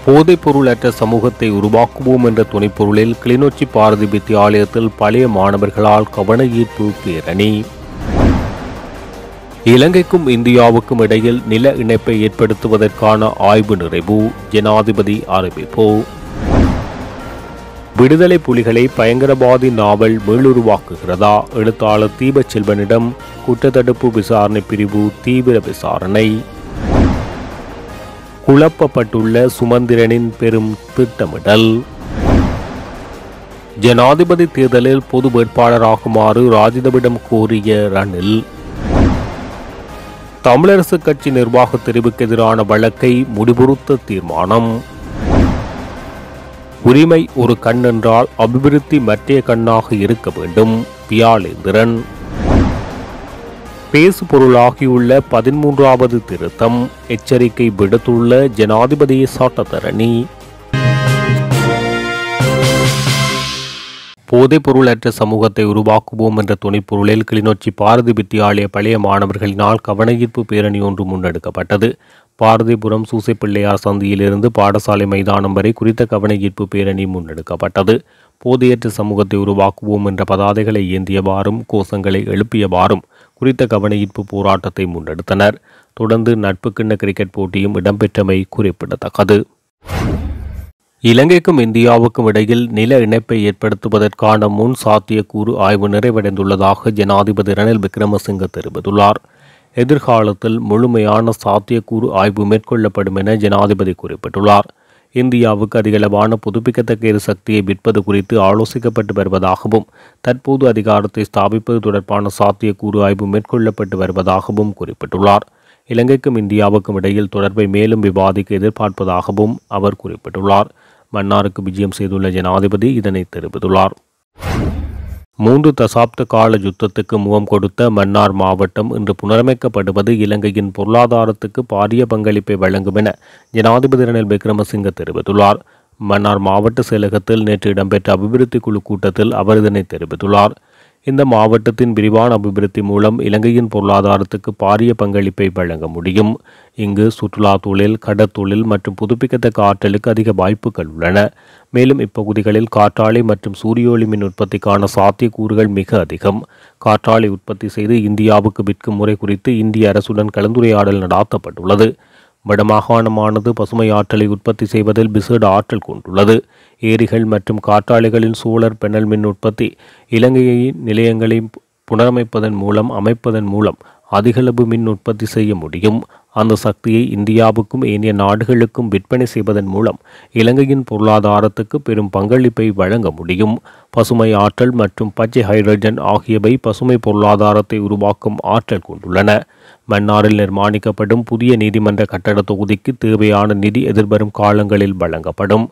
போதைப்பொருளற்ற சமூகத்தை உருவாக்குவோம் என்ற துணைப்பொருளில் கிளிநொச்சி பாரதி வித்தியாலயத்தில் பழைய மாணவர்களால் கவன ஈர்ப்பு பேரணி. இலங்கைக்கும் இந்தியாவுக்கும் இடையில் நில இணைப்பை ஏற்படுத்துவதற்கான ஆய்வு நிறைவு, ஜனாதிபதி அறிவிப்பு. விடுதலை புலிகளை பயங்கரவாதி நாவல் மீளுருவாக்குகிறதா? எழுத்தாளர் தீபச்செல்வனிடம் குற்றத்தடுப்பு விசாரணை பிரிவு தீவிர விசாரணை. குழப்பப்பட்டுள்ள சுமந்திரனின் பெரும் திட்டமிடல். ஜனாதிபதி தேர்தலில் பொது வேட்பாளராகுமாறு ராஜிதவிடம் கோரிய ரணில். தமிழரசுக் கட்சி நிர்வாக தெரிவுக்கு எதிரான வழக்கை முடிவுறுத்த தீர்மானம். உரிமை ஒரு கண் என்றால் அபிவிருத்தி மற்றைய கண்ணாக இருக்க வேண்டும், வியாழேந்திரன். பேசு பொருளாகியுள்ள 13வது திருத்தம், எச்சரிக்கை விடுத்துள்ள ஜனாதிபதி சட்டத்தரணி. போதைப்பொருளற்ற சமூகத்தை உருவாக்குவோம் என்ற துணைப்பொருளில் கிளிநொச்சி பாரதி வித்தியாலய பழைய மாணவர்களினால் கவனஈர்ப்பு பேரணி ஒன்று முன்னெடுக்கப்பட்டது. பாரதிபுரம் சூசைப்பிள்ளையார் சந்தியிலிருந்து பாடசாலை மைதானம் வரை குறித்த கவனஈர்ப்பு பேரணி முன்னெடுக்கப்பட்டது. போதையற்ற சமூகத்தை உருவாக்குவோம் என்ற பதாதைகளை ஏந்தியவாறும் கோஷங்களை எழுப்பியவாறும் குறித்த கவனஈர்ப்பு போராட்டத்தை முன்னெடுத்தனர். தொடர்ந்து நட்பு கிண்ண கிரிக்கெட் போட்டியும் இடம்பெற்றமை குறிப்பிடத்தக்கது. இலங்கைக்கும் இந்தியாவுக்கும் இடையில் நில இணைப்பை ஏற்படுத்துவதற்கான முன் சாத்தியக்கூறு ஆய்வு நிறைவடைந்துள்ளதாக ஜனாதிபதி ரணில் விக்ரமசிங்க தெரிவித்துள்ளார். எதிர்காலத்தில் முழுமையான சாத்தியக்கூறு ஆய்வு மேற்கொள்ளப்படும் என ஜனாதிபதி குறிப்பிட்டுள்ளார். இந்தியாவுக்கு அதிகளவான புதுப்பிக்கத்தக்க எரிசக்தியை விற்பது குறித்து ஆலோசிக்கப்பட்டு வருவதாகவும் தற்போது அதிகாரத்தை ஸ்தாபிப்பது தொடர்பான சாத்தியக்கூறு ஆய்வு மேற்கொள்ளப்பட்டு வருவதாகவும் குறிப்பிட்டுள்ளார். இலங்கைக்கும் இந்தியாவுக்கும் இடையில் தொடர்பை மேலும் விவாதிக்க எதிர்பார்ப்பதாகவும் அவர் குறிப்பிட்டுள்ளார். மன்னாருக்கு விஜயம் செய்துள்ள ஜனாதிபதி இதனை தெரிவித்துள்ளார். 3 தசாப்த கால யுத்தத்துக்கு முகம் கொடுத்த மன்னார் மாவட்டம் இன்று புனரமைக்கப்படுவது இலங்கையின் பொருளாதாரத்துக்கு பாரிய பங்களிப்பை வழங்கும் என ஜனாதிபதி ரணில் விக்ரமசிங்க தெரிவித்துள்ளார். மன்னார் மாவட்ட செயலகத்தில் நேற்று இடம்பெற்ற அபிவிருத்தி குழு கூட்டத்தில் அவர் இதனை தெரிவித்துள்ளார். இந்த மாவட்டத்தின் விரிவான அபிவிருத்தி மூலம் இலங்கையின் பொருளாதாரத்துக்கு பாரிய பங்களிப்பை வழங்க முடியும். இங்கு சுற்றுலா தொழில், கடற்தொழில் மற்றும் புதுப்பிக்கத்தக்க ஆற்றலுக்கு அதிக வாய்ப்புகள் உள்ளன. மேலும் இப்பகுதிகளில் காற்றாலை மற்றும் சூரிய ஒளி மின் உற்பத்திக்கான சாத்தியக்கூறுகள் மிக அதிகம். காற்றாலை உற்பத்தி செய்து இந்தியாவுக்கு விற்கும் முறை குறித்து இந்திய அரசுடன் கலந்துரையாடல் நடாத்தப்பட்டுள்ளது. வடமாகாணமானது பசுமை ஆற்றலை உற்பத்தி செய்வதில் விசேட ஆற்றல் கொண்டுள்ளது. ஏரிகள் மற்றும் காற்றாலைகளின் சோலார் பெனல் மின் உற்பத்தி இலங்கையின் நிலையங்களை புனரமைப்பதன் மூலம் அதிகளவு மின் உற்பத்தி செய்ய முடியும். அந்த சக்தியை இந்தியாவுக்கும் ஏனைய நாடுகளுக்கும் விற்பனை செய்வதன் மூலம் இலங்கையின் பொருளாதாரத்துக்கு பெரும் பங்களிப்பை வழங்க முடியும். பசுமை ஆற்றல் மற்றும் பச்சை ஹைட்ரஜன் ஆகியவை பசுமை பொருளாதாரத்தை உருவாக்கும் ஆற்றல் கொண்டுள்ளன. மன்னாரில் நிர்மாணிக்கப்படும் புதிய நீதிமன்ற கட்டட தொகுதிக்கு தேவையான நிதி எதிர்வரும் காலங்களில் வழங்கப்படும்.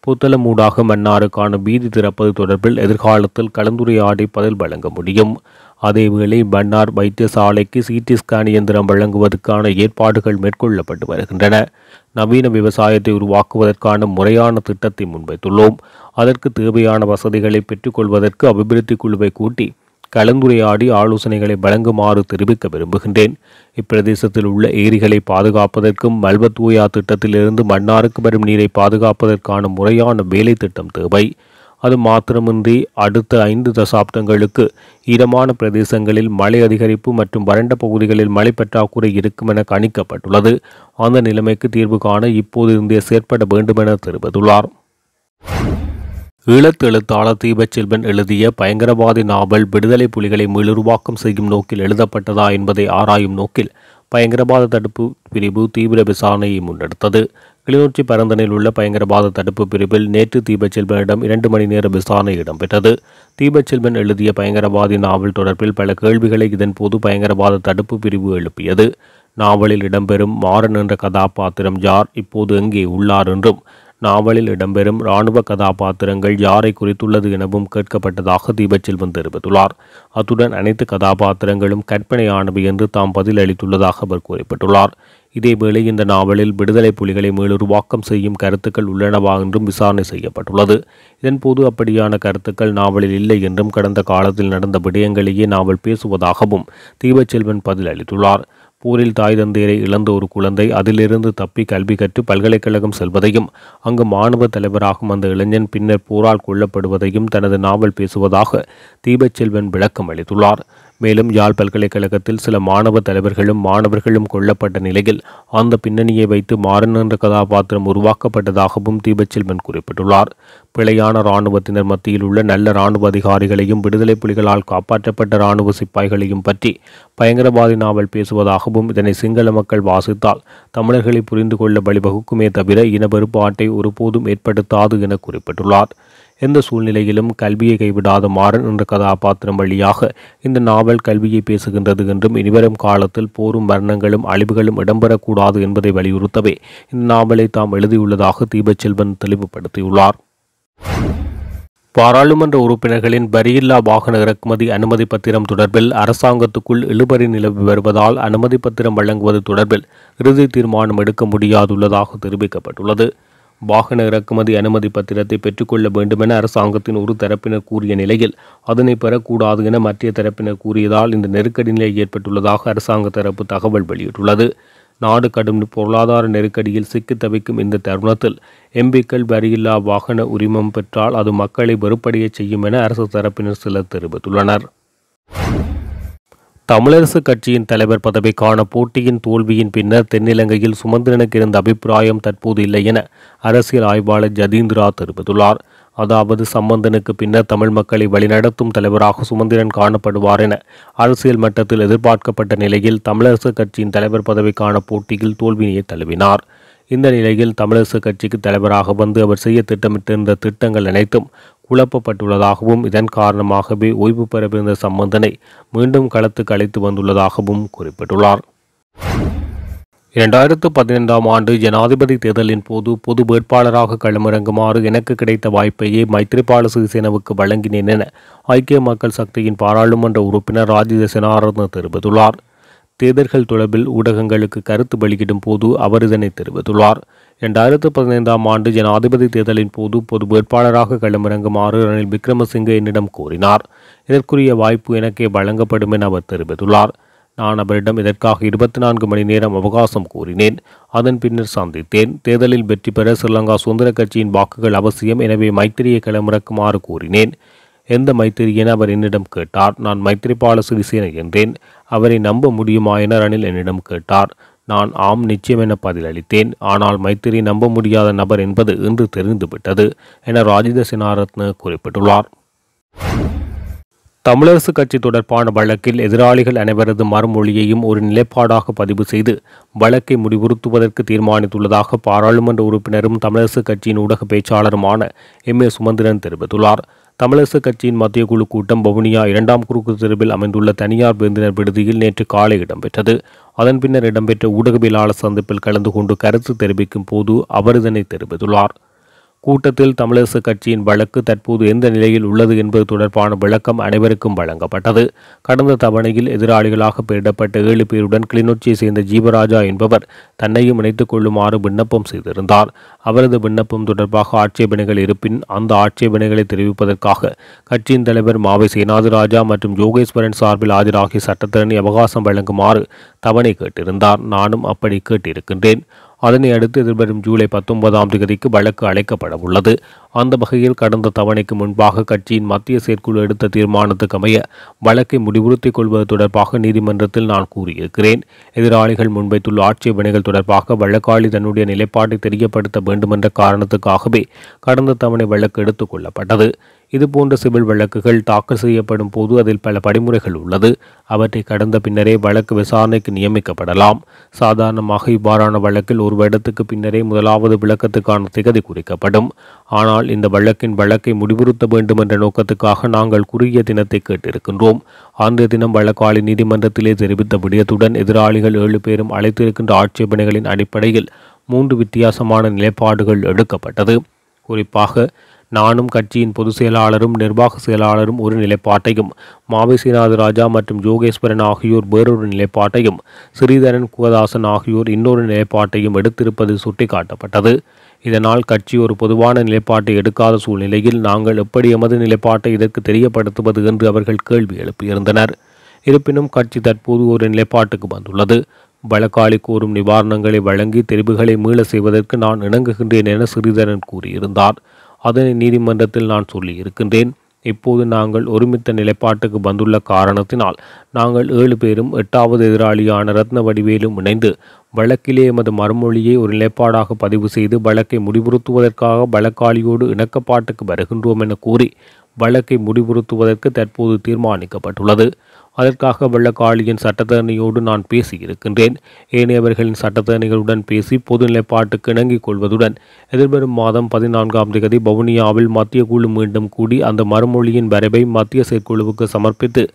புத்தளமூடாக மன்னாருக்கான வீதி திறப்பது தொடர்பில் எதிர்காலத்தில் கலந்துரையாடி பதில் வழங்க முடியும். அதேவேளை மன்னார் வைத்தியசாலைக்கு சிடி ஸ்கேன் இயந்திரம் வழங்குவதற்கான ஏற்பாடுகள் மேற்கொள்ளப்பட்டு வருகின்றன. நவீன விவசாயத்தை உருவாக்குவதற்கான முறையான திட்டத்தை முன்வைத்துள்ளோம். அதற்கு தேவையான வசதிகளை பெற்றுக்கொள்வதற்கு அபிவிருத்தி குழுவை கூட்டி கலந்துரையாடி ஆலோசனைகளை வழங்குமாறு தெரிவிக்க விரும்புகின்றேன். இப்பிரதேசத்தில் உள்ள ஏரிகளை பாதுகாப்பதற்கும் மல்வத்தூயா திட்டத்திலிருந்து மன்னாருக்கு வரும் நீரை பாதுகாப்பதற்கான முறையான வேலை திட்டம் தேவை. அது மாத்திரமின்றி அடுத்த 5 தசாப்தங்களுக்கு ஈரமான பிரதேசங்களில் மழை அதிகரிப்பு மற்றும் வறண்ட பகுதிகளில் மழை பற்றாக்குறை இருக்கும் என கணிக்கப்பட்டுள்ளது. அந்த நிலைமைக்கு தீர்வு காண இப்போது இருந்தே செயற்பட வேண்டுமென தெரிவித்துள்ளார். ஈழத்தெழுத்தாளர் தீபச்செல்வன் எழுதிய பயங்கரவாதி நாவல் விடுதலை புலிகளை மீளுருவாக்கம் செய்யும் நோக்கில் எழுதப்பட்டதா என்பதை ஆராயும் நோக்கில் பயங்கரவாத தடுப்பு பிரிவு தீவிர விசாரணையை முன்னெடுத்தது. கிளிநொச்சி பரந்தனில் உள்ள பயங்கரவாத தடுப்பு பிரிவில் நேற்று தீபச்செல்வனிடம் 2 மணி நேர விசாரணை இடம்பெற்றது. தீபச்செல்வன் எழுதிய பயங்கரவாதி நாவல் தொடர்பில் பல கேள்விகளை இதன்போது பயங்கரவாத தடுப்பு பிரிவு எழுப்பியது. நாவலில் இடம்பெறும் மாறன் என்ற கதாபாத்திரம் யார், இப்போது எங்கே உள்ளார் என்றும் நாவலில் இடம்பெறும் இராணுவ கதாபாத்திரங்கள் யாரை குறித்துள்ளது எனவும் கேட்கப்பட்டதாக தீபச்செல்வன் தெரிவித்துள்ளார். அத்துடன் அனைத்து கதாபாத்திரங்களும் கற்பனையானவை என்று தாம் பதில் அளித்துள்ளதாக அவர் குறிப்பிட்டுள்ளார். இதேவேளை இந்த நாவலில் விடுதலை புலிகளை மீளுருவாக்கம் செய்யும் கருத்துக்கள் உள்ளனவா என்றும் விசாரணை செய்யப்பட்டுள்ளது. இதன்போது அப்படியான கருத்துக்கள் நாவலில் இல்லை என்றும் கடந்த காலத்தில் நடந்த விடயங்களையே நாவல் பேசுவதாகவும் தீபச்செல்வன் பதில் அளித்துள்ளார். போரில் தாய் தந்தையரை இழந்த ஒரு குழந்தை அதிலிருந்து தப்பி கல்வி கற்று பல்கலைக்கழகம் செல்வதையும் அங்கு மாணவ தலைவராகும் அந்த இளைஞன் பின்னர் போரால் கொல்லப்படுவதையும் தனது நாவல் பேசுவதாக தீபச்செல்வன் விளக்கம் அளித்துள்ளார். மேலும் யாழ் பல்கலைக்கழகத்தில் சில மாணவ தலைவர்களும் மாணவர்களும் கொல்லப்பட்ட நிலையில் அந்த பின்னணியை வைத்து மாறன் என்ற கதாபாத்திரம் உருவாக்கப்பட்டதாகவும் தீபச்செல்வன் குறிப்பிட்டுள்ளார். பிழையான இராணுவத்தினர் மத்தியில் உள்ள நல்ல இராணுவ அதிகாரிகளையும் விடுதலை புலிகளால் காப்பாற்றப்பட்ட இராணுவ சிப்பாய்களையும் பற்றி பயங்கரவாதி நாவல் பேசுவதாகவும் இதனை சிங்கள மக்கள் வாசித்தால் தமிழர்களை புரிந்து கொள்ள வழிவகுக்குமே தவிர இனவெறுப்பாட்டை ஒருபோதும் ஏற்படுத்தாது என குறிப்பிட்டுள்ளார். எந்த சூழ்நிலையிலும் கல்வியை கைவிடாத மாறன் என்ற கதாபாத்திரம் வழியாக இந்த நாவல் கல்வியை பேசுகின்றது என்றும் இனிவரும் காலத்தில் போரும் மரணங்களும் அழிவுகளும் இடம்பெறக்கூடாது என்பதை வலியுறுத்தவே இந்த நாவலை தாம் எழுதியுள்ளதாக தீபச்செல்வன் தெளிவுபடுத்தியுள்ளார். பாராளுமன்ற உறுப்பினர்களின் வரியில்லா வாகன இறக்குமதி அனுமதி பத்திரம் தொடர்பில் அரசாங்கத்துக்குள் இழுபறி நிலவி வருவதால் அனுமதி பத்திரம் வழங்குவது தொடர்பில் இறுதி தீர்மானம் எடுக்க முடியாதுள்ளதாக தெரிவிக்கப்பட்டுள்ளது. வாகன இறக்குமதி அனுமதி பத்திரத்தை பெற்றுக்கொள்ள வேண்டுமென அரசாங்கத்தின் ஒரு தரப்பினர் கூறிய நிலையில் அதனை பெறக்கூடாது என மற்ற தரப்பினர் கூறியதால் இந்த நெருக்கடி நிலை ஏற்பட்டுள்ளதாக அரசாங்க தரப்பு தகவல் வெளியிட்டுள்ளது. நாடு கடும் பொருளாதார நெருக்கடியில் சிக்கி தவிக்கும் இந்த தருணத்தில் எம்பிக்கள் வரியில்லா வாகன உரிமம் பெற்றால் அது மக்களை வெறுப்படைய செய்யும் என அரசு தரப்பினர் சிலர் தெரிவித்துள்ளனர். தமிழரசு கட்சியின் தலைவர் பதவிக்கான போட்டியின் தோல்வியின் பின்னர் தென்னிலங்கையில் சுமந்திரனுக்கு இருந்த அபிப்பிராயம் தற்போது இல்லை என அரசியல் ஆய்வாளர் ஜதீந்திரா தெரிவித்துள்ளார். அதாவது சம்பந்தனுக்கு பின்னர் தமிழ் மக்களை வழிநடத்தும் தலைவராக சுமந்திரன் காணப்படுவார் என அரசியல் மட்டத்தில் எதிர்பார்க்கப்பட்ட நிலையில் தமிழரசு கட்சியின் தலைவர் பதவிக்கான போட்டியில் தோல்வியை தழுவினார். இந்த நிலையில் தமிழரசு கட்சிக்கு தலைவராக வந்து அவர் செய்ய திட்டமிட்டிருந்த திட்டங்கள் அனைத்தும் குழப்பப்பட்டுள்ளதாகவும் இதன் காரணமாகவே ஓய்வு பெறவிருந்த சம்பந்தனை மீண்டும் களத்துக்கு அழைத்து வந்துள்ளதாகவும் குறிப்பிட்டுள்ளார். 2015 ஆண்டு ஜனாதிபதி தேர்தலின் போது பொது வேட்பாளராக களமிறங்குமாறு எனக்கு கிடைத்த வாய்ப்பையே மைத்ரிபால சிறிசேனவுக்கு வழங்கினேன் என ஐக்கிய மக்கள் சக்தியின் பாராளுமன்ற உறுப்பினர் ராஜித சேனாரத்ன தெரிவித்துள்ளார். தேர்தல்கள் தொடர்பில் ஊடகங்களுக்கு கருத்து வெளியிடும் போது அவர் இதனை தெரிவித்துள்ளார். 2015 ஆண்டு ஜனாதிபதி தேர்தலின் போது பொது வேட்பாளராக களமிறங்குமாறு ரணில் விக்ரமசிங்கே என்னிடம் கோரினார். இதற்குரிய வாய்ப்பு எனக்கே வழங்கப்படும் என அவர் தெரிவித்துள்ளார். நான் அவரிடம் இதற்காக 24 மணி நேரம் அவகாசம் கோரினேன். அதன் பின்னர் சந்தித்தேன். தேர்தலில் வெற்றி பெற ஸ்ரீலங்கா சுதந்திர கட்சியின் வாக்குகள் அவசியம், எனவே மைத்திரியை களமிறக்குமாறு கூறினேன். எந்த மைத்திரி என அவர் என்னிடம் கேட்டார். நான் மைத்ரிபால சிறிசேன என்றேன். அவரை நம்ப முடியுமா என ரணில் என்னிடம் கேட்டார். நான் ஆம் நிச்சயம் என பதிலளித்தேன். ஆனால் மைத்திரி நம்ப முடியாத நபர் என்பது இன்று தெரிந்துவிட்டது என ராஜித சேனாரத்ன குறிப்பிட்டுள்ளார். தமிழரசு கட்சி தொடர்பான வழக்கில் எதிராளிகள் அனைவரது மறுமொழியையும் ஒரு நிலைப்பாடாக பதிவு செய்து வழக்கை முடிவுறுத்துவதற்கு தீர்மானித்துள்ளதாக பாராளுமன்ற உறுப்பினரும் தமிழரசு கட்சியின் ஊடக பேச்சாளருமான எம்.ஏ. சுமந்திரன் தெரிவித்துள்ளார். தமிழரசு கட்சியின் மத்திய குழு கூட்டம் வவுனியா 2ஆம் குறுக்கு தெருவில் அமைந்துள்ள தனியார் விருந்தினர் விடுதியில் நேற்று காலை இடம்பெற்றது. அதன் பின்னர் இடம்பெற்ற ஊடகவியலாளர் சந்திப்பில் கலந்து கொண்டு கருத்து தெரிவிக்கும் போது அவர் இதனை தெரிவித்துள்ளார். கூட்டத்தில் தமிழரசு கட்சியின் வழக்கு தற்போது எந்த நிலையில் உள்ளது என்பது தொடர்பான விளக்கம் அனைவருக்கும் வழங்கப்பட்டது. கடந்த தவணையில் எதிராளிகளாக பெயரிடப்பட்ட 7 பேருடன் கிளிநொச்சியை சேர்ந்த ஜீவராஜா என்பவர் தன்னையும் இணைத்துக் கொள்ளுமாறு விண்ணப்பம் செய்திருந்தார். அவரது விண்ணப்பம் தொடர்பாக ஆட்சேபனைகள் இருப்பின் அந்த ஆட்சேபனைகளை தெரிவிப்பதற்காக கட்சியின் தலைவர் மாவை சேனாதிராஜா மற்றும் யோகேஸ்வரன் சார்பில் ஆஜராகி சட்டத்திரணி அவகாசம் வழங்குமாறு தவணை கேட்டிருந்தார். நானும் அப்படி கேட்டிருக்கின்றேன். அதனை அடுத்து எதிர்வரும் ஜூலை 19ஆம் தேதிக்கு வழக்கு அழைக்கப்பட உள்ளது. அந்த வகையில் கடந்த தவணைக்கு முன்பாக கட்சியின் மத்திய செயற்குழு எடுத்த தீர்மானத்துக்கு அமைய வழக்கை முடிவுறுத்திக் கொள்வது தொடர்பாக நீதிமன்றத்தில் நான் கூறியிருக்கிறேன். எதிராளிகள் முன்வைத்துள்ள ஆட்சேபனைகள் தொடர்பாக வழக்காளி தன்னுடைய நிலைப்பாட்டை தெரியப்படுத்த வேண்டுமென்ற காரணத்துக்காகவே கடந்த தவணை வழக்கு எடுத்துக் கொள்ளப்பட்டது. இதுபோன்ற சிவில் வழக்குகள் தாக்கல் செய்யப்படும் போது அதில் பல படிமுறைகள் உள்ளது. அவற்றை கடந்த பின்னரே வழக்கு விசாரணைக்கு நியமிக்கப்படலாம். சாதாரணமாக இவ்வாறான வழக்கில் ஒரு வருடத்துக்கு பின்னரே முதலாவது விளக்கத்துக்கான திகதி குறிக்கப்படும். ஆனால் இந்த வழக்கை முடிவுறுத்த வேண்டும் என்ற நோக்கத்துக்காக நாங்கள் குறுகிய தினத்தை கேட்டிருக்கின்றோம். அந்த தினம் வழக்காளி நீதிமன்றத்திலே தெரிவித்த விடயத்துடன் எதிராளிகள் 7 பேரும் அழைத்திருக்கின்ற ஆட்சேபனைகளின் அடிப்படையில் 3 வித்தியாசமான நிலைப்பாடுகள் எடுக்கப்பட்டது. குறிப்பாக நானும் கட்சியின் பொதுச் செயலாளரும் நிர்வாக செயலாளரும் ஒரு நிலைப்பாட்டையும், மாவை ராஜா மற்றும் ஜோகேஸ்வரன் ஆகியோர் வேறொரு நிலைப்பாட்டையும், ஸ்ரீதரன் குகதாசன் ஆகியோர் இன்னொரு நிலைப்பாட்டையும் எடுத்திருப்பது சுட்டிக்காட்டப்பட்டது. இதனால் கட்சி ஒரு பொதுவான நிலைப்பாட்டை எடுக்காத சூழ்நிலையில் நாங்கள் எப்படி எமது நிலைப்பாட்டை இதற்கு தெரியப்படுத்துவது என்று அவர்கள் கேள்வி எழுப்பியிருந்தனர். இருப்பினும் கட்சி தற்போது ஒரு நிலைப்பாட்டுக்கு வந்துள்ளது. வழக்காளி கோரும் நிவாரணங்களை வழங்கி தெரிவுகளை மீள செய்வதற்கு நான் இணங்குகின்றேன் என ஸ்ரீதரன் கூறியிருந்தார். அதனை நீதிமன்றத்தில் நான் சொல்லியிருக்கின்றேன். இப்போது நாங்கள் ஒருமித்த நிலைப்பாட்டுக்கு வந்துள்ள காரணத்தினால் நாங்கள் 7 பேரும் 8வது எதிராளியான ரத்னவடிவேலும் இணைந்து வழக்கிலே எமது மறுமொழியை ஒரு நிலைப்பாடாக பதிவு செய்து வழக்கை முடிவுறுத்துவதற்காக வழக்காளியோடு இணக்கப்பாட்டுக்கு வருகின்றோம் என கூறி வழக்கை முடிவுறுத்துவதற்கு தற்போது தீர்மானிக்கப்பட்டுள்ளது. அதற்காக வழக்காளியின் சட்டத்தரணியோடு நான் பேசியிருக்கின்றேன். ஏனையவர்களின் சட்டத்தரணிகளுடன் பேசி பொது நிலைப்பாட்டுக்கு இணங்கிக் கொள்வதுடன் எதிர்வரும் மாதம் 14ஆம் தேதி வவுனியாவில் மத்திய குழு மீண்டும் கூடி அந்த மறுமொழியின் வரைவை மத்திய செயற்குழுவுக்கு சமர்ப்பித்து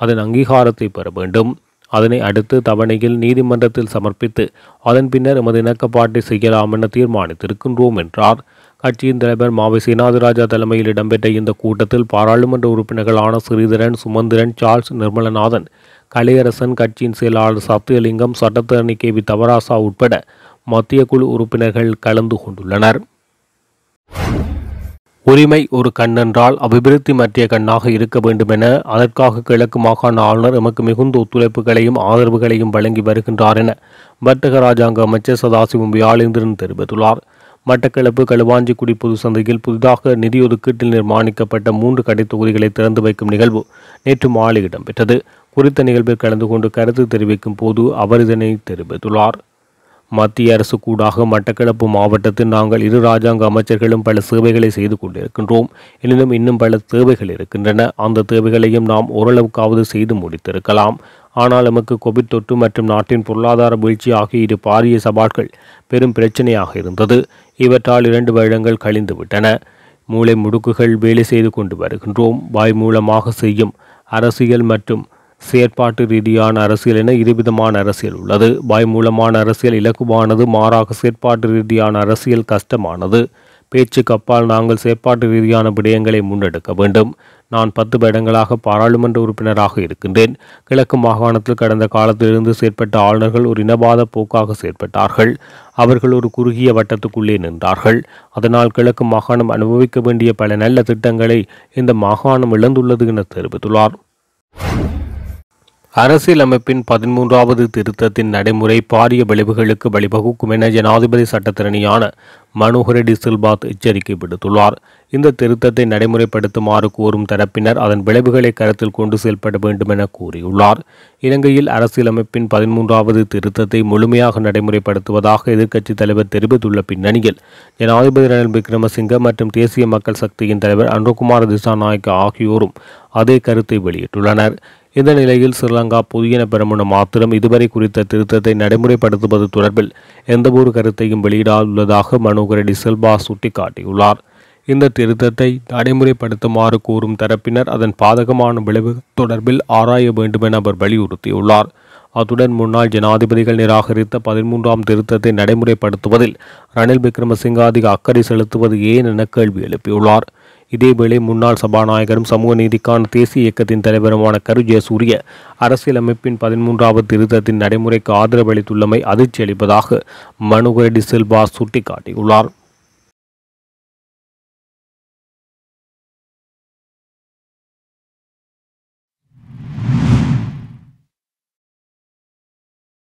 அதன் அங்கீகாரத்தை பெற வேண்டும். அதனை அடுத்து தவணையில் நீதிமன்றத்தில் சமர்ப்பித்து அதன் பின்னர் எமது இணக்கப்பாட்டை செய்யலாம் என தீர்மானித்திருக்கின்றோம் என்றார். கட்சியின் தலைவர் மாவை சேனாதிராஜா தலைமையில் இடம்பெற்ற இந்த கூட்டத்தில் பாராளுமன்ற உறுப்பினர்களான ஸ்ரீதரன், சுமந்திரன், சார்ல்ஸ், நிர்மலநாதன், கலையரசன், கட்சியின் செயலாளர் சத்தியலிங்கம், சட்டத்தரணி KV தவராசா உட்பட மத்திய குழு உறுப்பினர்கள் கலந்து கொண்டுள்ளனர். உரிமை ஒரு கண்ணென்றால் அபிவிருத்தி மற்றிய கண்ணாக இருக்க வேண்டும் என அதற்காக கிழக்கு மாகாண ஆளுநர் எமக்கு மிகுந்த ஒத்துழைப்புகளையும் ஆதரவுகளையும் வழங்கி வருகின்றார் என வர்த்தக ராஜாங்க அமைச்சர் சதாசிவம் வியாழேந்திரன் தெரிவித்துள்ளார். மட்டக்களப்பு களுவாஞ்சிக்குடி பொது சந்தையில் புதிதாக நிதி ஒதுக்கீட்டில் நிர்மாணிக்கப்பட்ட 3 கடை தொகுதிகளை திறந்து வைக்கும் நிகழ்வு நேற்று மாலை இடம்பெற்றது. குறித்த நிகழ்வில் கலந்து கொண்டு கருத்து தெரிவிக்கும் போது அவர் இதனை தெரிவித்துள்ளார். மத்திய அரசு கூடாக மட்டக்களப்பு மாவட்டத்தில் நாங்கள் 2 இராஜாங்க அமைச்சர்களும் பல சேவைகளை செய்து கொண்டிருக்கின்றோம். எனினும் இன்னும் பல தேவைகள் இருக்கின்றன. அந்த தேவைகளையும் நாம் ஓரளவுக்காவது செய்து முடித்திருக்கலாம். ஆனால் நமக்கு கோவிட் தொற்று மற்றும் நாட்டின் பொருளாதார வீழ்ச்சி ஆகிய 2 பாரிய சவால்கள் பெரும் பிரச்சனையாக இருந்தது. இவற்றால் 2 வருடங்கள் கழிந்து விட்டன. மூளை முடுக்குகள் வேலை செய்து கொண்டு வருகின்றோம். வாய் மூலமாக செய்யும் அரசியல் மற்றும் செயற்பாட்டு ரீதியான அரசியல் என 2 விதமான அரசியல் உள்ளது. வாய் மூலமான அரசியல் இலகுவானது, மாறாக செயற்பாட்டு ரீதியான அரசியல் கஷ்டமானது. பேச்சுக்கு அப்பால் நாங்கள் செயற்பாட்டு ரீதியான விடயங்களை முன்னெடுக்க வேண்டும். நான் 10 வருடங்களாக பாராளுமன்ற உறுப்பினராக இருக்கின்றேன். கிழக்கு மாகாணத்தில் கடந்த காலத்திலிருந்து செயற்பட்ட ஆளுநர்கள் ஒரு இனவாத போக்காக செயற்பட்டார்கள். அவர்கள் ஒரு குறுகிய வட்டத்துக்குள்ளே நின்றார்கள். அதனால் கிழக்கு மாகாணம் அனுபவிக்க வேண்டிய பல நல்ல திட்டங்களை இந்த மாகாணம் இழந்துள்ளது என தெரிவித்துள்ளார். அரசியலமைப்பின் 13வது திருத்தத்தின் நடைமுறை பாரிய விளைவுகளுக்கு வழிவகுக்கும் என ஜனாதிபதி சட்டத்தரணியான மனோகர் டி சில்வா எச்சரிக்கை விடுத்துள்ளார். இந்த திருத்தத்தை நடைமுறைப்படுத்துமாறு கோரும் தரப்பினர் அதன் விளைவுகளை கருத்தில் கொண்டு செயல்பட வேண்டும் என கூறியுள்ளார். இலங்கையில் அரசியலமைப்பின் 13வது திருத்தத்தை முழுமையாக நடைமுறைப்படுத்துவதாக எதிர்க்கட்சித் தலைவர் தெரிவித்துள்ள பின்னணியில் ஜனாதிபதி ரணில் விக்ரமசிங்க மற்றும் தேசிய மக்கள் சக்தியின் தலைவர் அனுரகுமார திசாநாயக்க ஆகியோரும் அதே கருத்தை வெளியிட்டுள்ளனர். இந்த நிலையில் ஸ்ரீலங்கா பொதுஜன பெரமுன மாத்திரம் இதுவரை குறித்த திருத்தத்தை நடைமுறைப்படுத்துவது தொடர்பில் எந்தவொரு கருத்தையும் வெளியிடாதுள்ளதாக மனோகர் டி சில்வா சுட்டிக்காட்டியுள்ளார். இந்த திருத்தத்தை நடைமுறைப்படுத்துமாறு கோரும் தரப்பினர் அதன் பாதகமான விளைவு தொடர்பில் ஆராய வேண்டும் என அவர் வலியுறுத்தியுள்ளார். அத்துடன் முன்னாள் ஜனாதிபதிகள் நிராகரித்த 13ஆம் திருத்தத்தை நடைமுறைப்படுத்துவதில் ரணில் விக்ரமசிங்க அதிக அக்கறை செலுத்துவது ஏன் என கேள்வி எழுப்பியுள்ளார். இதேவேளை முன்னாள் சபாநாயகரும் சமூக நீதிக்கான தேசிய இயக்கத்தின் தலைவருமான கரு ஜெயசூரிய அரசியலமைப்பின் 13வது திருத்தத்தின் நடைமுறைக்கு ஆதரவளித்துள்ளமை அதிர்ச்சி அளிப்பதாக மனோகர் டி சில்வா சுட்டிக்காட்டியுள்ளார்.